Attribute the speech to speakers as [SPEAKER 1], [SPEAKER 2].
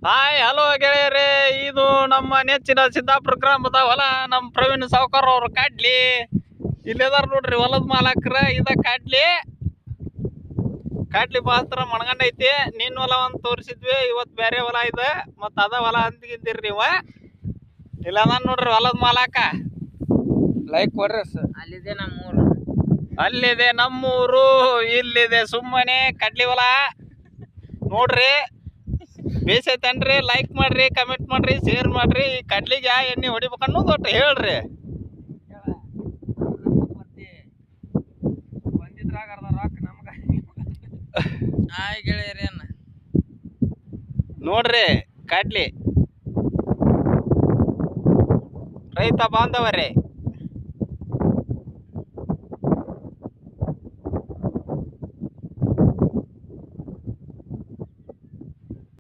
[SPEAKER 1] Hi hello ಗೆಳೆಯರೇ, ಇದು ನಮ್ಮ ನೆಚ್ಚಿನ ಸಿದ್ದಾಪುರ ಗ್ರಾಮದ ಹೊಲ. ನಮ್ಮ ಪ್ರವೀಣ್ ಸಾವ್ಕಾರ ಅವ್ರ ಕಾಡ್ಲಿ ಇಲ್ಲಿದಾರ ನೋಡ್ರಿ. ಹೊಲದ ಮಾಲಕ್ರ ಇದ ಕಾಡ್ಲಿ ಮಾತ್ರ ಮಣಗಂಡ ಐತಿ. ನಿನ್ನ ಹೊಲ ಅಂತ ತೋರಿಸಿದ್ವಿ, ಇವತ್ತು ಬೇರೆ ಹೊಲ ಇದೆ. ಮತ್ತ ಅದ ಹೊಲ ಅಂತಿದ್ದೀರಿ ನೀವು. ಇಲ್ಲದ ನೋಡ್ರಿ ಹೊಲದ ಮಾಲಕ.
[SPEAKER 2] ಲೈಕ್ ಕೊಡ್ರಿ ಸರ್.
[SPEAKER 1] ಅಲ್ಲಿದೆ ನಮ್ಮೂರು, ಇಲ್ಲಿದೆ ಸುಮ್ಮನೆ ಕಡ್ಲಿ ಹೊಲ ನೋಡ್ರಿ. ಬೇಸೈತನ್ರಿ, ಲೈಕ್ ಮಾಡ್ರಿ, ಕಮೆಂಟ್ ಮಾಡ್ರಿ, ಶೇರ್ ಮಾಡ್ರಿ. ಈ ಕಡ್ಲಿಗೆ ಯಾ ಎಣ್ಣೆ ಹೊಡಿಬೇಕು ಅನ್ನೋದು ಒಟ್ಟು ಹೇಳ್ರಿ. ನೋಡ್ರಿ ಕಡ್ಲಿ ರೈತ ಬಾಂಧವರೇ.